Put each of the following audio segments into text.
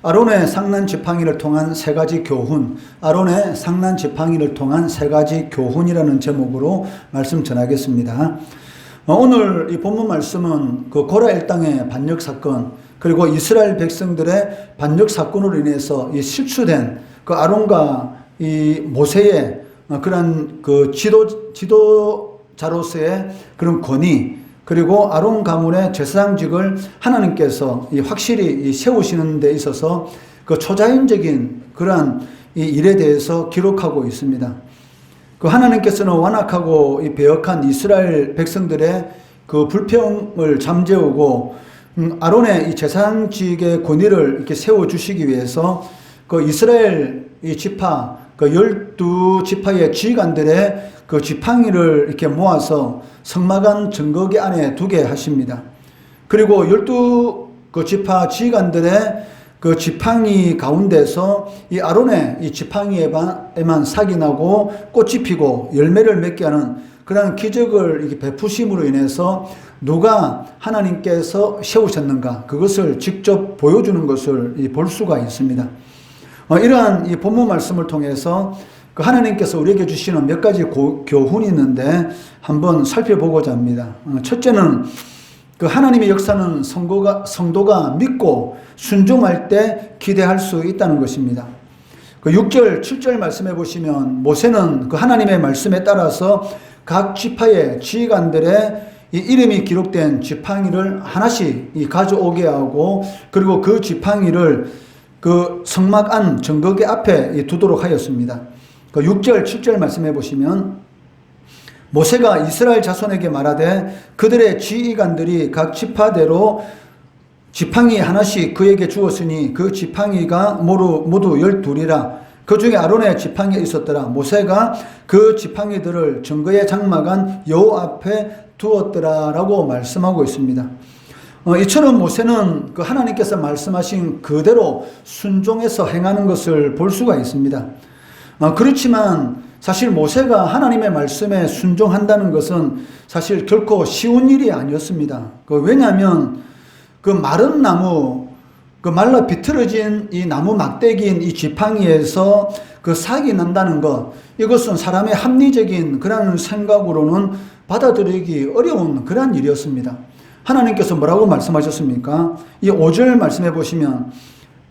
아론의 상난 지팡이를 통한 세 가지 교훈, 아론의 상난 지팡이를 통한 세 가지 교훈이라는 제목으로 말씀 전하겠습니다. 오늘 이 본문 말씀은 그 고라 일당의 반역 사건, 그리고 이스라엘 백성들의 반역 사건으로 인해서 이 실추된 그 아론과 이 모세의 그런 그 지도자로서의 그런 권위, 그리고 아론 가문의 제사장직을 하나님께서 확실히 세우시는 데 있어서 그 초자연적인 그러한 이 일에 대해서 기록하고 있습니다. 그 하나님께서는 완악하고 배역한 이스라엘 백성들의 그 불평을 잠재우고 아론의 이 제사장직의 권위를 이렇게 세워주시기 위해서 그 이스라엘 이 지파, 그 12지파의 지휘관들의 그 지팡이를 이렇게 모아서 성막안 증거계 안에 두게 하십니다. 그리고 12그 지파 지휘관들의 그 지팡이 가운데서 이 아론의 이 지팡이에만 삭이 나고 꽃이 피고 열매를 맺게 하는 그런 기적을 이렇게 베푸심으로 인해서 누가 하나님께서 세우셨는가, 그것을 직접 보여주는 것을 볼 수가 있습니다. 이러한 이 본문 말씀을 통해서 그 하나님께서 우리에게 주시는 몇 가지 교훈이 있는데 한번 살펴보고자 합니다. 첫째는 그 하나님의 역사는 성도가 믿고 순종할 때 기대할 수 있다는 것입니다. 그 6절, 7절 말씀해 보시면 모세는 그 하나님의 말씀에 따라서 각 지파의 지휘관들의 이 이름이 기록된 지팡이를 하나씩 가져오게 하고, 그리고 그 지팡이를 그 성막 안 증거계 앞에 두도록 하였습니다. 그 6절, 7절 말씀해 보시면 모세가 이스라엘 자손에게 말하되 그들의 지휘관들이 각 지파대로 지팡이 하나씩 그에게 주었으니 그 지팡이가 모두 12이라. 그 중에 아론의 지팡이가 있었더라. 모세가 그 지팡이들을 증거의 장막안 여호와 앞에 두었더라 라고 말씀하고 있습니다. 이처럼 모세는 그 하나님께서 말씀하신 그대로 순종해서 행하는 것을 볼 수가 있습니다. 그렇지만 사실 모세가 하나님의 말씀에 순종한다는 것은 사실 결코 쉬운 일이 아니었습니다. 왜냐하면 그 마른 나무, 그 말라 비틀어진 이 나무 막대기인 이 지팡이에서 그 삭이 난다는 것, 이것은 사람의 합리적인 그런 생각으로는 받아들이기 어려운 그런 일이었습니다. 하나님께서 뭐라고 말씀하셨습니까? 이 5절 말씀해 보시면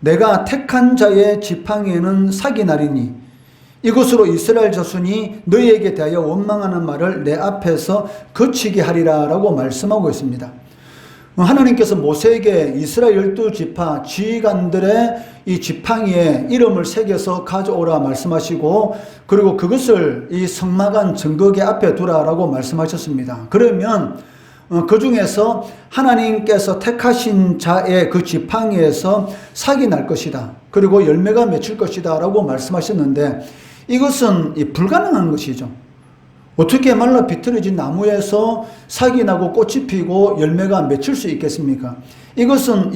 내가 택한 자의 지팡이에는 삭이 나리니 이것으로 이스라엘 자손이 너희에게 대하여 원망하는 말을 내 앞에서 거치게 하리라 라고 말씀하고 있습니다. 하나님께서 모세에게 이스라엘 12지파 지휘관들의 이 지팡이에 이름을 새겨서 가져오라 말씀하시고, 그리고 그것을 이 성막안 증거계 앞에 두라라고 말씀하셨습니다. 그러면 그 중에서 하나님께서 택하신 자의 그 지팡이에서 삭이 날 것이다, 그리고 열매가 맺힐 것이다 라고 말씀하셨는데, 이것은 불가능한 것이죠. 어떻게 말라 비틀어진 나무에서 삭이 나고 꽃이 피고 열매가 맺힐 수 있겠습니까? 이것은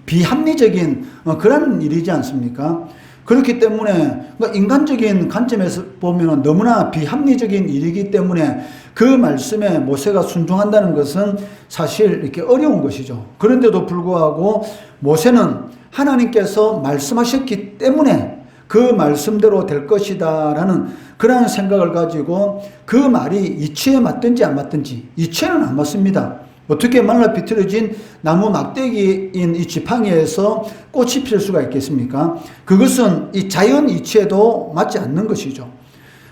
비합리적인 그런 일이지 않습니까? 그렇기 때문에 인간적인 관점에서 보면 너무나 비합리적인 일이기 때문에 그 말씀에 모세가 순종한다는 것은 사실 이렇게 어려운 것이죠. 그런데도 불구하고 모세는 하나님께서 말씀하셨기 때문에 그 말씀대로 될 것이다 라는 그런 생각을 가지고 그 말이 이치에 맞든지 안 맞든지, 이치에는 안 맞습니다. 어떻게 말라 비틀어진 나무 막대기인 이 지팡이에서 꽃이 필 수가 있겠습니까? 그것은 이 자연 이치에도 맞지 않는 것이죠.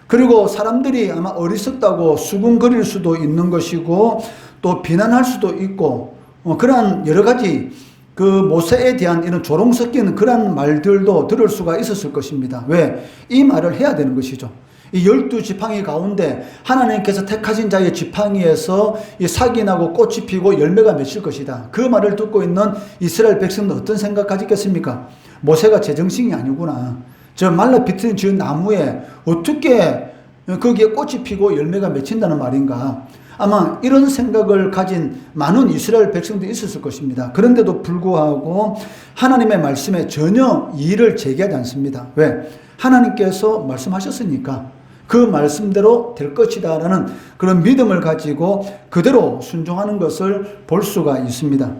그리고 사람들이 아마 어리석다고 수군거릴 수도 있는 것이고, 또 비난할 수도 있고, 그러한 여러 가지 그 모세에 대한 이런 조롱 섞이는 그런 말들도 들을 수가 있었을 것입니다. 왜? 이 말을 해야 되는 것이죠. 이 12지팡이 가운데 하나님께서 택하신 자의 지팡이에서 이 삭이 나고 꽃이 피고 열매가 맺힐 것이다. 그 말을 듣고 있는 이스라엘 백성은 어떤 생각 가지겠습니까? 모세가 제정신이 아니구나. 저 말라 비틀어진 저 나무에 어떻게 거기에 꽃이 피고 열매가 맺힌다는 말인가? 아마 이런 생각을 가진 많은 이스라엘 백성들이 있었을 것입니다. 그런데도 불구하고 하나님의 말씀에 전혀 이의를 제기하지 않습니다. 왜? 하나님께서 말씀하셨으니까 그 말씀대로 될 것이다 라는 그런 믿음을 가지고 그대로 순종하는 것을 볼 수가 있습니다.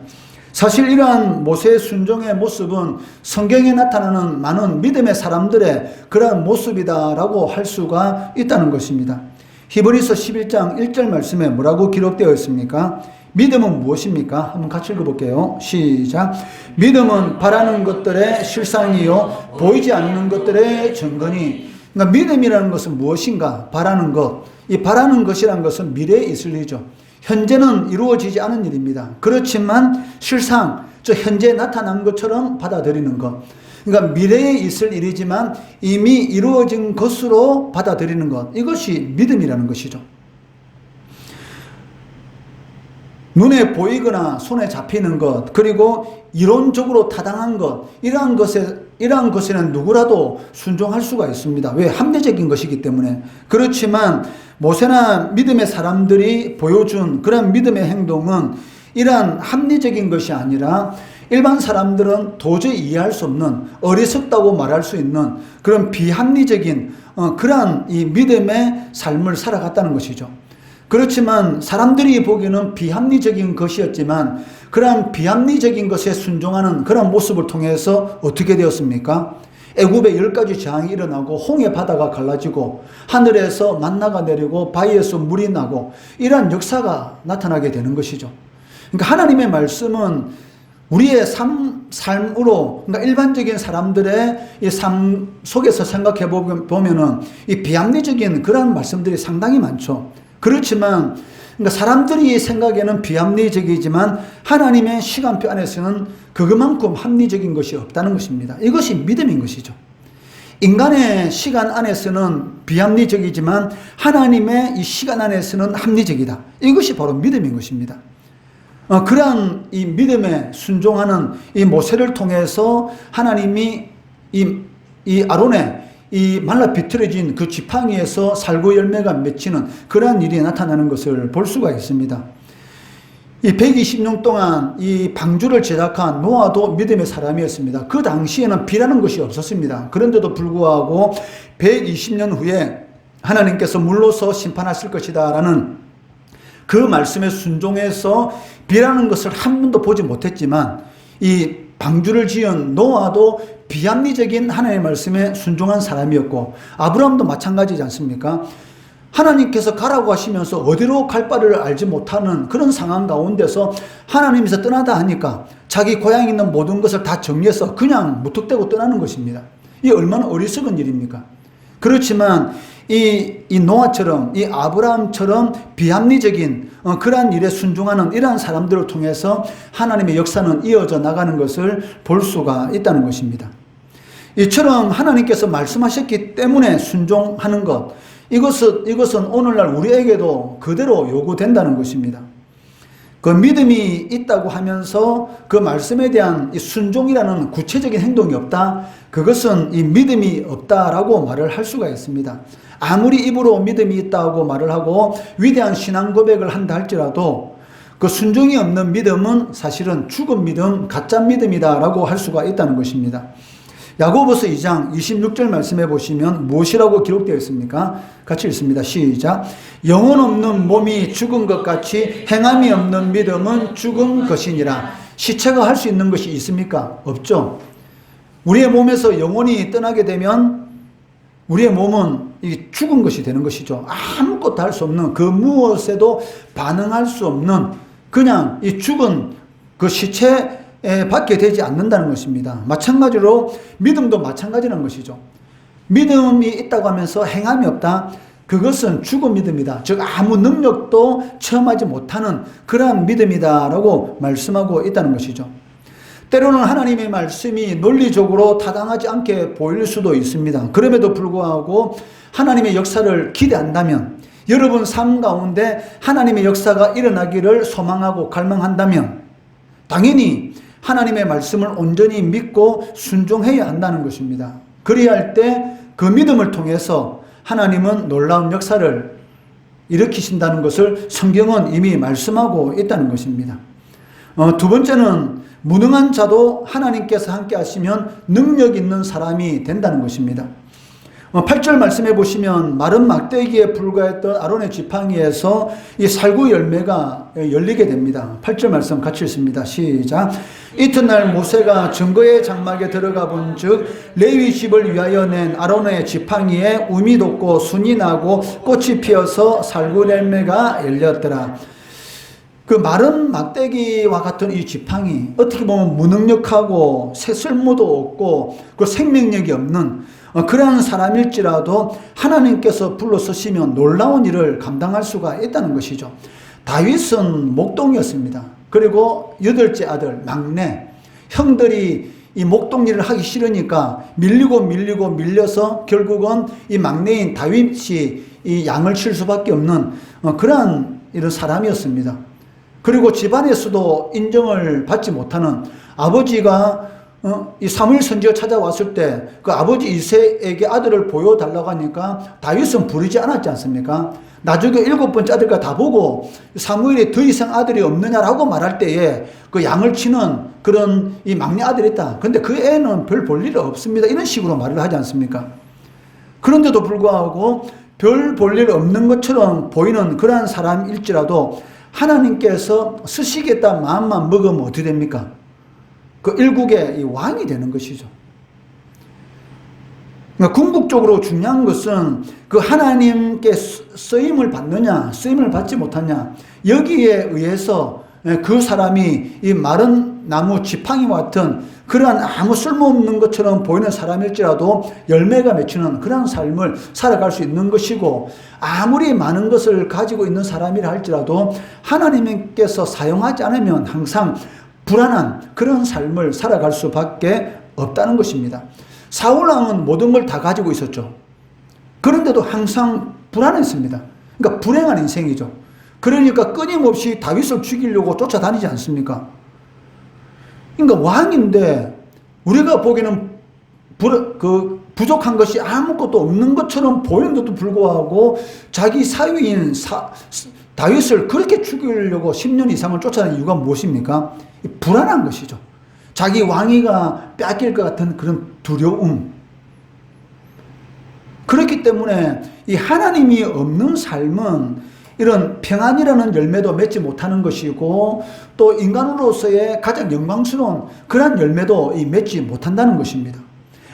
사실 이러한 모세의 순종의 모습은 성경에 나타나는 많은 믿음의 사람들의 그러한 모습이다라고 할 수가 있다는 것입니다. 히브리서 11장 1절 말씀에 뭐라고 기록되어 있습니까? 믿음은 무엇입니까? 한번 같이 읽어볼게요. 시작. 믿음은 바라는 것들의 실상이요 보이지 않는 것들의 증거니. 그러니까 믿음이라는 것은 무엇인가? 바라는 것. 이 바라는 것이란 것은 미래에 있을 일이죠. 현재는 이루어지지 않은 일입니다. 그렇지만 실상, 현재 나타난 것처럼 받아들이는 것. 그러니까 미래에 있을 일이지만 이미 이루어진 것으로 받아들이는 것. 이것이 믿음이라는 것이죠. 눈에 보이거나 손에 잡히는 것, 그리고 이론적으로 타당한 것, 이러한 것에는 누구라도 순종할 수가 있습니다. 왜? 합리적인 것이기 때문에. 그렇지만 모세나 믿음의 사람들이 보여준 그런 믿음의 행동은 이러한 합리적인 것이 아니라 일반 사람들은 도저히 이해할 수 없는, 어리석다고 말할 수 있는 그런 비합리적인 그러한 이 믿음의 삶을 살아갔다는 것이죠. 그렇지만 사람들이 보기에는 비합리적인 것이었지만 그러한 비합리적인 것에 순종하는 그런 모습을 통해서 어떻게 되었습니까? 애굽에 10가지 재앙이 일어나고 홍해 바다가 갈라지고 하늘에서 만나가 내리고 바위에서 물이 나고 이러한 역사가 나타나게 되는 것이죠. 그러니까 하나님의 말씀은 우리의 삶으로, 그러니까 일반적인 사람들의 이 삶 속에서 생각해 보면은 이 비합리적인 그런 말씀들이 상당히 많죠. 그렇지만 그러니까 사람들이 생각에는 비합리적이지만 하나님의 시간표 안에서는 그것만큼 합리적인 것이 없다는 것입니다. 이것이 믿음인 것이죠. 인간의 시간 안에서는 비합리적이지만 하나님의 이 시간 안에서는 합리적이다. 이것이 바로 믿음인 것입니다. 그러한 이 믿음에 순종하는 이 모세를 통해서 하나님이 이 아론의 이 말라 비틀어진 그 지팡이에서 살구 열매가 맺히는 그러한 일이 나타나는 것을 볼 수가 있습니다. 이 120년 동안 이 방주를 제작한 노아도 믿음의 사람이었습니다. 그 당시에는 비라는 것이 없었습니다. 그런데도 불구하고 120년 후에 하나님께서 물로서 심판하실 것이다 라는 그 말씀에 순종해서 비라는 것을 한 번도 보지 못했지만 이 방주를 지은 노아도 비합리적인 하나님의 말씀에 순종한 사람이었고 아브라함도 마찬가지지 않습니까? 하나님께서 가라고 하시면서 어디로 갈 바를 알지 못하는 그런 상황 가운데서 하나님께서 떠나다 하니까 자기 고향에 있는 모든 것을 다 정리해서 그냥 무턱대고 떠나는 것입니다. 이게 얼마나 어리석은 일입니까? 그렇지만 이 노아처럼 이 아브라함처럼 비합리적인 그러한 일에 순종하는 이러한 사람들을 통해서 하나님의 역사는 이어져 나가는 것을 볼 수가 있다는 것입니다. 이처럼 하나님께서 말씀하셨기 때문에 순종하는 것, 이것은 오늘날 우리에게도 그대로 요구된다는 것입니다. 그 믿음이 있다고 하면서 그 말씀에 대한 이 순종이라는 구체적인 행동이 없다? 그것은 이 믿음이 없다라고 말을 할 수가 있습니다. 아무리 입으로 믿음이 있다고 말을 하고 위대한 신앙 고백을 한다 할지라도 그 순종이 없는 믿음은 사실은 죽은 믿음, 가짜 믿음이다라고 할 수가 있다는 것입니다. 야고보서 2장 26절 말씀해 보시면 무엇이라고 기록되어 있습니까? 같이 읽습니다. 시작. 영혼 없는 몸이 죽은 것 같이 행함이 없는 믿음은 죽은 것이니라. 시체가 할 수 있는 것이 있습니까? 없죠. 우리의 몸에서 영혼이 떠나게 되면 우리의 몸은 죽은 것이 되는 것이죠. 아무것도 할 수 없는, 그 무엇에도 반응할 수 없는 그냥 이 죽은 그 시체 받게 되지 않는다는 것입니다. 마찬가지로 믿음도 마찬가지라는 것이죠. 믿음이 있다고 하면서 행함이 없다? 그것은 죽은 믿음이다. 즉 아무 능력도 체험하지 못하는 그러한 믿음이다라고 말씀하고 있다는 것이죠. 때로는 하나님의 말씀이 논리적으로 타당하지 않게 보일 수도 있습니다. 그럼에도 불구하고 하나님의 역사를 기대한다면, 여러분 삶 가운데 하나님의 역사가 일어나기를 소망하고 갈망한다면 당연히 하나님의 말씀을 온전히 믿고 순종해야 한다는 것입니다. 그래야 할 때 그 믿음을 통해서 하나님은 놀라운 역사를 일으키신다는 것을 성경은 이미 말씀하고 있다는 것입니다. 두 번째는 무능한 자도 하나님께서 함께 하시면 능력 있는 사람이 된다는 것입니다. 8절 말씀해 보시면 마른 막대기에 불과했던 아론의 지팡이에서 이 살구 열매가 열리게 됩니다. 8절 말씀 같이 읽습니다. 시작. 이튿날 모세가 증거의 장막에 들어가 본즉 레위 집을 위하여 낸 아론의 지팡이에 움이 돋고 순이 나고 꽃이 피어서 살구 열매가 열렸더라. 그 마른 막대기와 같은 이 지팡이, 어떻게 보면 무능력하고 쓸모도 없고 그 생명력이 없는 그러한 사람일지라도 하나님께서 불러쓰시면 놀라운 일을 감당할 수가 있다는 것이죠. 다윗은 목동이었습니다. 그리고 8째 아들 막내, 형들이 이 목동 일을 하기 싫으니까 밀려서 결국은 이 막내인 다윗이 이 양을 칠 수밖에 없는 그러한 이런 사람이었습니다. 그리고 집안에서도 인정을 받지 못하는, 아버지가 이 사무엘 선지가 찾아왔을 때 그 아버지 이새에게 아들을 보여달라고 하니까 다윗은 부르지 않았지 않습니까? 나중에 7번째 아들과 다 보고 사무엘이 더 이상 아들이 없느냐라고 말할 때에 그 양을 치는 그런 이 막내 아들이 있다. 그런데 그 애는 별 볼 일 없습니다. 이런 식으로 말을 하지 않습니까? 그런데도 불구하고 별 볼 일 없는 것처럼 보이는 그러한 사람일지라도 하나님께서 쓰시겠다 마음만 먹으면 어떻게 됩니까? 그 일국의 이 왕이 되는 것이죠. 그러니까 궁극적으로 중요한 것은 그 하나님께 쓰임을 받느냐, 쓰임을 받지 못하냐, 여기에 의해서 그 사람이 이 마른 나무 지팡이와 같은 그러한 아무 쓸모없는 것처럼 보이는 사람일지라도 열매가 맺히는 그러한 삶을 살아갈 수 있는 것이고, 아무리 많은 것을 가지고 있는 사람이라 할지라도 하나님께서 사용하지 않으면 항상 불안한 그런 삶을 살아갈 수밖에 없다는 것입니다. 사울왕은 모든 걸 다 가지고 있었죠. 그런데도 항상 불안했습니다. 그러니까 불행한 인생이죠. 그러니까 끊임없이 다윗을 죽이려고 쫓아다니지 않습니까? 그러니까 왕인데 우리가 보기에는 부족한 것이 아무것도 없는 것처럼 보이는데도 불구하고 자기 사위인 다윗을 그렇게 죽이려고 10년 이상을 쫓아다니는 이유가 무엇입니까? 불안한 것이죠. 자기 왕위가 뺏길 것 같은 그런 두려움. 그렇기 때문에 이 하나님이 없는 삶은 이런 평안이라는 열매도 맺지 못하는 것이고, 또 인간으로서의 가장 영광스러운 그런 열매도 맺지 못한다는 것입니다.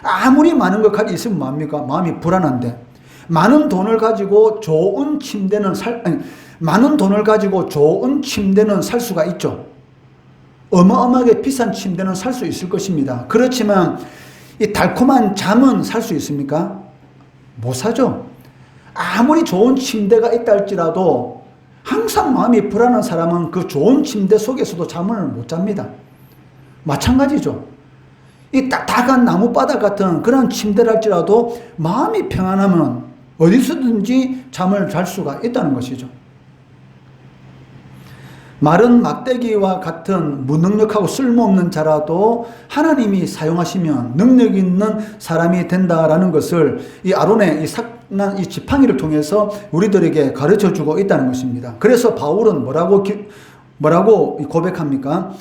아무리 많은 것 가지고 있으면 뭐합니까? 마음이 불안한데, 많은 돈을 가지고 좋은 침대는 살 수가 있죠. 어마어마하게 비싼 침대는 살 수 있을 것입니다. 그렇지만 이 달콤한 잠은 살 수 있습니까? 못 사죠. 아무리 좋은 침대가 있다 할지라도 항상 마음이 불안한 사람은 그 좋은 침대 속에서도 잠을 못 잡니다. 마찬가지죠. 이 딱딱한 나무바닥 같은 그런 침대를 할지라도 마음이 평안하면 어디서든지 잠을 잘 수가 있다는 것이죠. 마른 막대기와 같은 무능력하고 쓸모없는 자라도 하나님이 사용하시면 능력 있는 사람이 된다라는 것을 이 아론의 이 지팡이를 통해서 우리들에게 가르쳐 주고 있다는 것입니다. 그래서 바울은 뭐라고 고백합니까?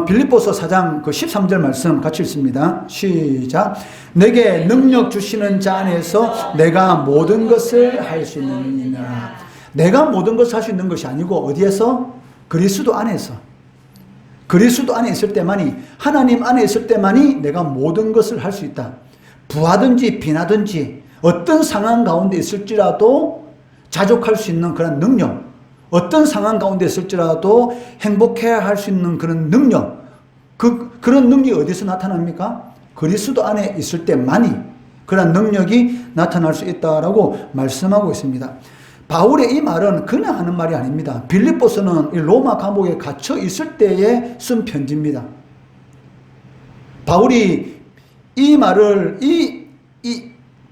빌립보서 4장 13절 말씀 같이 읽습니다. 시작. 내게 능력 주시는 자 안에서 내가 모든 것을 할 수 있느니라. 내가 모든 것을 할 수 있는 것이 아니고 어디에서? 그리스도 안에서. 그리스도 안에 있을 때만이, 하나님 안에 있을 때만이 내가 모든 것을 할 수 있다. 부하든지 비나든지 어떤 상황 가운데 있을지라도 자족할 수 있는 그런 능력, 어떤 상황 가운데 있을지라도 행복해야 할 수 있는 그런 능력, 그런 능력이 어디서 나타납니까? 그리스도 안에 있을 때만이 그런 능력이 나타날 수 있다라고 말씀하고 있습니다. 바울의 이 말은 그냥 하는 말이 아닙니다. 빌립보서는 로마 감옥에 갇혀 있을 때에 쓴 편지입니다. 바울이 이 말을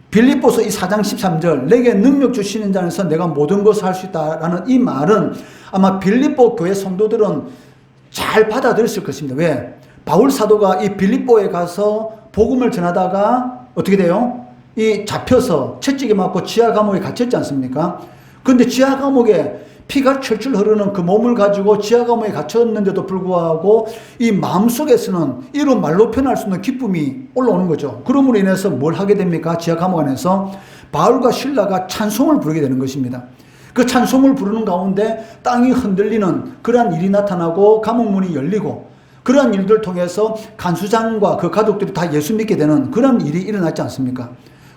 빌립보서 이 4장 13절 내게 능력 주시는 자에서 내가 모든 것을 할 수 있다라는 이 말은 아마 빌립보 교회 성도들은 잘 받아들였을 것입니다. 왜? 바울 사도가 이 빌립보에 가서 복음을 전하다가 어떻게 돼요? 이 잡혀서 채찍에 맞고 지하 감옥에 갇혔지 않습니까? 그런데 지하 감옥에 피가 철철 흐르는 그 몸을 가지고 지하 감옥에 갇혔는데도 불구하고 이 마음속에서는 이런 말로 표현할 수 없는 기쁨이 올라오는 거죠. 그러므로 인해서 뭘 하게 됩니까? 지하 감옥 안에서 바울과 실라가 찬송을 부르게 되는 것입니다. 그 찬송을 부르는 가운데 땅이 흔들리는 그러한 일이 나타나고 감옥문이 열리고 그러한 일들을 통해서 간수장과 그 가족들이 다 예수 믿게 되는 그런 일이 일어났지 않습니까?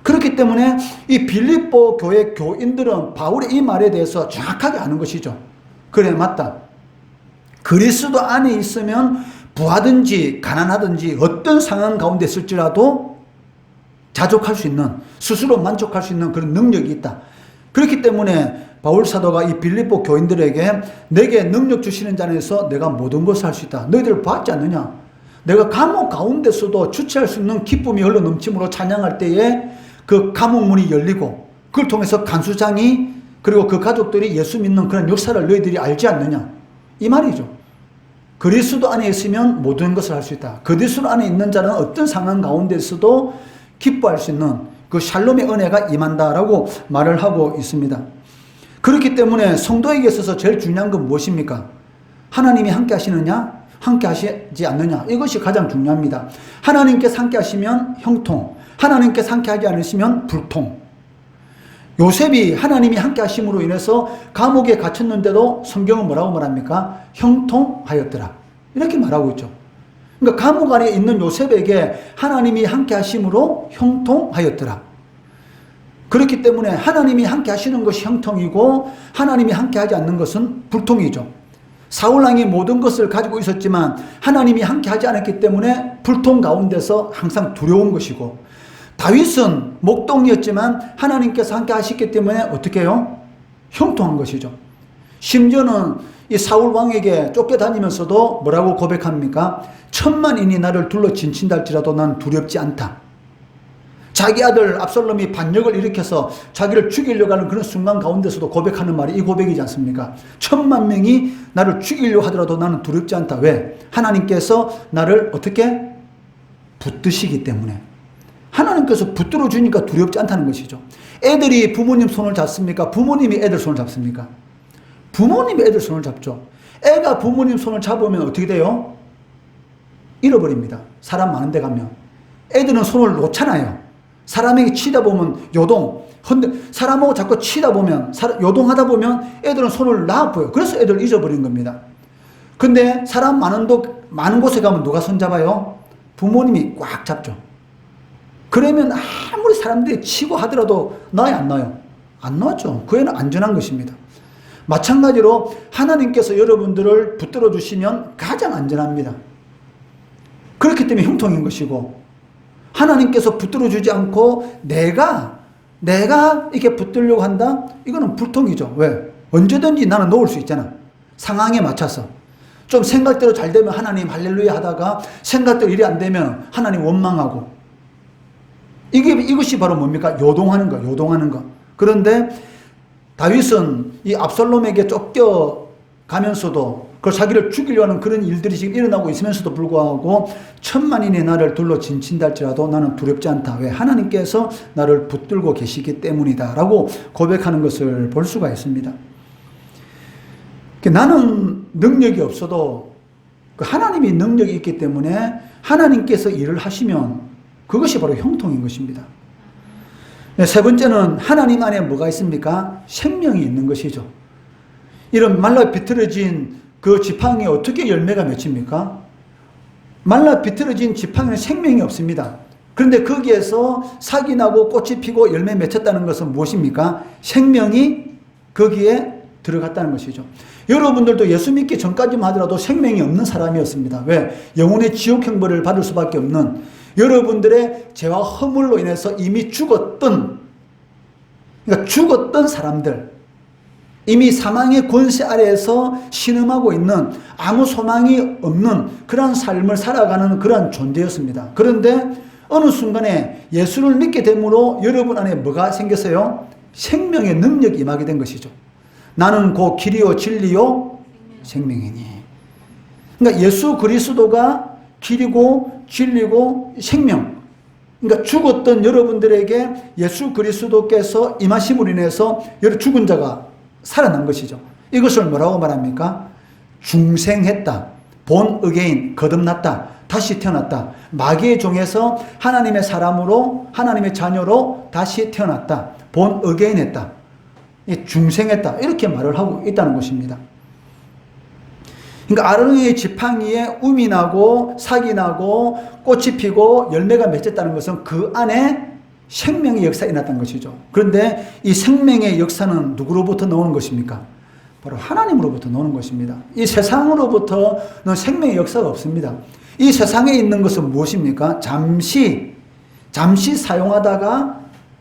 그렇기 때문에 이 빌립보 교회 교인들은 바울의 이 말에 대해서 정확하게 아는 것이죠. 그래, 맞다. 그리스도 안에 있으면 부하든지 가난하든지 어떤 상황 가운데 있을지라도 자족할 수 있는, 스스로 만족할 수 있는 그런 능력이 있다. 그렇기 때문에 바울 사도가 이 빌립보 교인들에게 내게 능력 주시는 자에서 내가 모든 것을 할 수 있다. 너희들 봤지 않느냐? 내가 감옥 가운데서도 주체할 수 있는 기쁨이 흘러 넘침으로 찬양할 때에 그 감옥문이 열리고 그걸 통해서 간수장이 그리고 그 가족들이 예수 믿는 그런 역사를 너희들이 알지 않느냐? 이 말이죠. 그리스도 안에 있으면 모든 것을 할 수 있다. 그리스도 안에 있는 자는 어떤 상황 가운데서도 기뻐할 수 있는 그 샬롬의 은혜가 임한다라고 말을 하고 있습니다. 그렇기 때문에 성도에게 있어서 제일 중요한 건 무엇입니까? 하나님이 함께 하시느냐? 함께 하시지 않느냐? 이것이 가장 중요합니다. 하나님께서 함께 하시면 형통, 하나님께서 함께 하지 않으시면 불통. 요셉이 하나님이 함께 하심으로 인해서 감옥에 갇혔는데도 성경은 뭐라고 말합니까? 형통하였더라. 이렇게 말하고 있죠. 그러니까 감옥 안에 있는 요셉에게 하나님이 함께 하심으로 형통하였더라. 그렇기 때문에 하나님이 함께 하시는 것이 형통이고 하나님이 함께 하지 않는 것은 불통이죠. 사울왕이 모든 것을 가지고 있었지만 하나님이 함께 하지 않았기 때문에 불통 가운데서 항상 두려운 것이고, 다윗은 목동이었지만 하나님께서 함께 하셨기 때문에 어떻게 해요? 형통한 것이죠. 심지어는 이 사울왕에게 쫓겨다니면서도 뭐라고 고백합니까? 천만인이 나를 둘러 진친다 할지라도 난 두렵지 않다. 자기 아들 압살롬이 반역을 일으켜서 자기를 죽이려고 하는 그런 순간 가운데서도 고백하는 말이 이 고백이지 않습니까? 10,000명이 나를 죽이려고 하더라도 나는 두렵지 않다. 왜? 하나님께서 나를 어떻게? 붙드시기 때문에. 하나님께서 붙들어 주니까 두렵지 않다는 것이죠. 애들이 부모님 손을 잡습니까? 부모님이 애들 손을 잡습니까? 부모님이 애들 손을 잡죠. 애가 부모님 손을 잡으면 어떻게 돼요? 잃어버립니다. 사람 많은 데 가면. 애들은 손을 놓잖아요. 사람에게 치다 보면 요동, 사람하고 자꾸 치다 보면, 요동하다 보면 애들은 손을 놔둬요. 그래서 애들을 잊어버린 겁니다. 근데 사람 많은 곳에 가면 누가 손 잡아요? 부모님이 꽉 잡죠. 그러면 아무리 사람들이 치고 하더라도 놔요, 안 놔요? 안 놔죠. 그 애는 안전한 것입니다. 마찬가지로 하나님께서 여러분들을 붙들어 주시면 가장 안전합니다. 그렇기 때문에 형통인 것이고, 하나님께서 붙들어 주지 않고 내가 이렇게 붙들려고 한다? 이거는 불통이죠. 왜? 언제든지 나는 놓을 수 있잖아. 상황에 맞춰서. 좀 생각대로 잘 되면 하나님 할렐루야 하다가 생각대로 일이 안 되면 하나님 원망하고. 이것이 바로 뭡니까? 요동하는 거. 그런데 다윗은 이 압살롬에게 쫓겨가면서도 그 자기를 죽이려고 하는 그런 일들이 지금 일어나고 있으면서도 불구하고 10,000만인이 나를 둘러 진친다 할지라도 나는 두렵지 않다. 왜? 하나님께서 나를 붙들고 계시기 때문이다 라고 고백하는 것을 볼 수가 있습니다. 나는 능력이 없어도 하나님이 능력이 있기 때문에 하나님께서 일을 하시면 그것이 바로 형통인 것입니다. 세 번째는 하나님 안에 뭐가 있습니까? 생명이 있는 것이죠. 이런 말라 비틀어진 그 지팡이에 어떻게 열매가 맺힙니까? 말라 비틀어진 지팡이는 생명이 없습니다. 그런데 거기에서 삭이 나고 꽃이 피고 열매 맺혔다는 것은 무엇입니까? 생명이 거기에 들어갔다는 것이죠. 여러분들도 예수 믿기 전까지만 하더라도 생명이 없는 사람이었습니다. 왜? 영혼의 지옥 형벌을 받을 수밖에 없는, 여러분들의 죄와 허물로 인해서 이미 죽었던 사람들, 이미 사망의 권세 아래에서 신음하고 있는 아무 소망이 없는 그런 삶을 살아가는 그런 존재였습니다. 그런데 어느 순간에 예수를 믿게 됨으로 여러분 안에 뭐가 생겼어요? 생명의 능력이 임하게 된 것이죠. 나는 곧 길이요 진리요 생명이니. 그러니까 예수 그리스도가 길이고 진리고 생명. 그러니까 죽었던 여러분들에게 예수 그리스도께서 임하심으로 인해서 죽은 자가 살아난 것이죠. 이것을 뭐라고 말합니까? 중생했다. 본 어게인, 거듭났다. 다시 태어났다. 마귀의 종에서 하나님의 사람으로, 하나님의 자녀로 다시 태어났다. 본 어게인 했다. 중생했다. 이렇게 말을 하고 있다는 것입니다. 그러니까 아론의 지팡이에 um이 나고 삭이 나고 꽃이 피고 열매가 맺혔다는 것은 그 안에 생명의 역사가 일어났다는 것이죠. 그런데 이 생명의 역사는 누구로부터 나오는 것입니까? 바로 하나님으로부터 나오는 것입니다. 이 세상으로부터는 생명의 역사가 없습니다. 이 세상에 있는 것은 무엇입니까? 잠시 사용하다가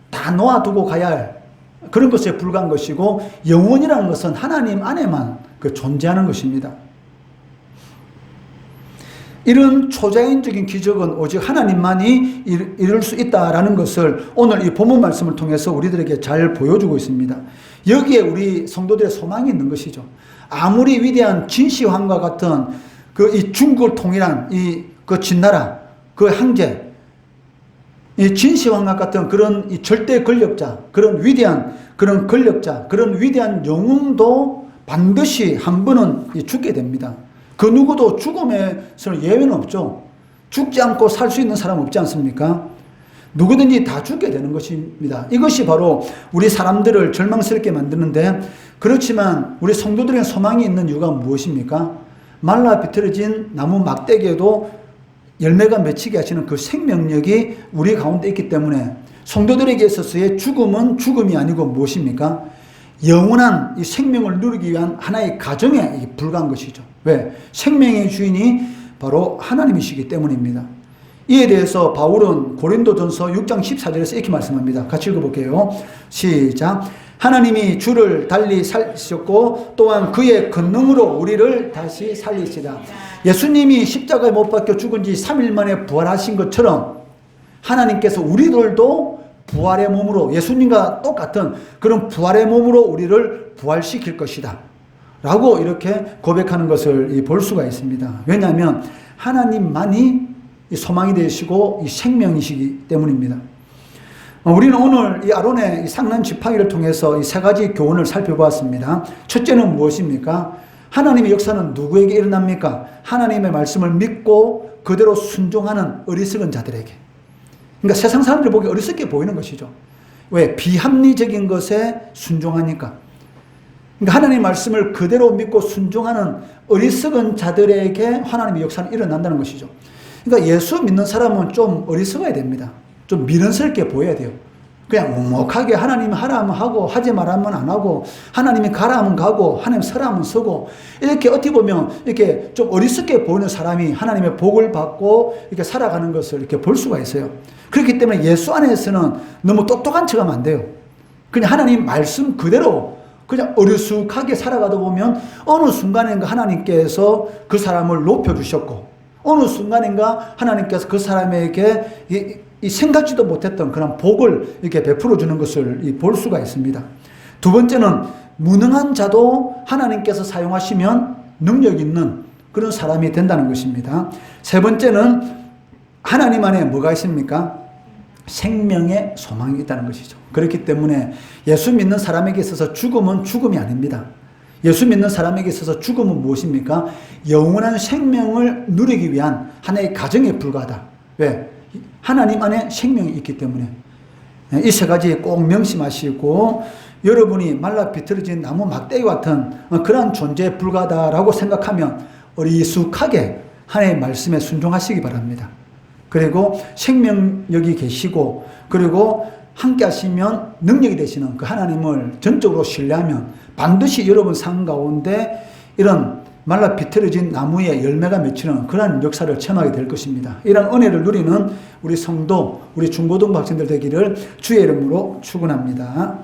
다 놓아두고 가야 할 그런 것에 불과한 것이고, 영혼이라는 것은 하나님 안에만 존재하는 것입니다. 이런 초자연적인 기적은 오직 하나님만이 이룰 수 있다라는 것을 오늘 이 본문 말씀을 통해서 우리들에게 잘 보여주고 있습니다. 여기에 우리 성도들의 소망이 있는 것이죠. 아무리 위대한 진시황과 같은 이 중국을 통일한 그 진나라, 그 황제, 이 진시황과 같은 그런 이 절대 권력자, 그런 위대한 그런 권력자, 그런 위대한 영웅도 반드시 한 번은 죽게 됩니다. 그 누구도 죽음에서는 예외는 없죠. 죽지 않고 살 수 있는 사람 없지 않습니까? 누구든지 다 죽게 되는 것입니다. 이것이 바로 우리 사람들을 절망스럽게 만드는데, 그렇지만 우리 성도들의 소망이 있는 이유가 무엇입니까? 말라 비틀어진 나무 막대기에도 열매가 맺히게 하시는 그 생명력이 우리 가운데 있기 때문에 성도들에게 있어서의 죽음은 죽음이 아니고 무엇입니까? 영원한 이 생명을 누리기 위한 하나의 가정에 불과한 것이죠. 왜? 생명의 주인이 바로 하나님이시기 때문입니다. 이에 대해서 바울은 고린도전서 6장 14절에서 이렇게 말씀합니다. 같이 읽어볼게요. 시작. 하나님이 주를 달리 살리셨고 또한 그의 권능으로 우리를 다시 살리시라. 예수님이 십자가에 못 박혀 죽은 지 3일 만에 부활하신 것처럼 하나님께서 우리들도 부활의 몸으로, 예수님과 똑같은 그런 부활의 몸으로 우리를 부활시킬 것이다 라고 이렇게 고백하는 것을 볼 수가 있습니다. 왜냐하면 하나님만이 소망이 되시고 이 생명이시기 때문입니다. 우리는 오늘 이 아론의 상난 지팡이를 통해서 이 세 가지 교훈을 살펴보았습니다. 첫째는 무엇입니까? 하나님의 역사는 누구에게 일어납니까? 하나님의 말씀을 믿고 그대로 순종하는 어리석은 자들에게. 그러니까 세상 사람들 보기 어리석게 보이는 것이죠. 왜? 비합리적인 것에 순종하니까. 그러니까 하나님의 말씀을 그대로 믿고 순종하는 어리석은 자들에게 하나님의 역사는 일어난다는 것이죠. 그러니까 예수 믿는 사람은 좀 어리석어야 됩니다. 좀 미련스럽게 보여야 돼요. 그냥 묵묵하게 하나님 하라 하면 하고 하지 말라 하면 안 하고 하나님이 가라 하면 가고 하나님 서라 하면 서고, 이렇게 어떻게 보면 이렇게 좀 어리석게 보이는 사람이 하나님의 복을 받고 이렇게 살아가는 것을 이렇게 볼 수가 있어요. 그렇기 때문에 예수 안에서는 너무 똑똑한 척하면 안 돼요. 그냥 하나님 말씀 그대로 그냥 어리숙하게 살아가다 보면 어느 순간인가 하나님께서 그 사람을 높여주셨고, 어느 순간인가 하나님께서 그 사람에게 이 생각지도 못했던 그런 복을 이렇게 베풀어 주는 것을 볼 수가 있습니다. 두 번째는 무능한 자도 하나님께서 사용하시면 능력 있는 그런 사람이 된다는 것입니다. 세 번째는 하나님 안에 뭐가 있습니까? 생명의 소망이 있다는 것이죠. 그렇기 때문에 예수 믿는 사람에게 있어서 죽음은 죽음이 아닙니다. 예수 믿는 사람에게 있어서 죽음은 무엇입니까? 영원한 생명을 누리기 위한 하나의 가정에 불과하다. 왜? 하나님 안에 생명이 있기 때문에. 이 세 가지 꼭 명심하시고, 여러분이 말라 비틀어진 나무 막대기 같은 그러한 존재에 불과하다라고 생각하면 어리숙하게 하나님의 말씀에 순종하시기 바랍니다. 그리고 생명력이 계시고, 그리고 함께 하시면 능력이 되시는 그 하나님을 전적으로 신뢰하면 반드시 여러분 삶 가운데 이런 말라 비틀어진 나무에 열매가 맺히는 그러한 역사를 체험하게 될 것입니다. 이런 은혜를 누리는 우리 성도, 우리 중고등부 학생들 되기를 주의 이름으로 축원합니다.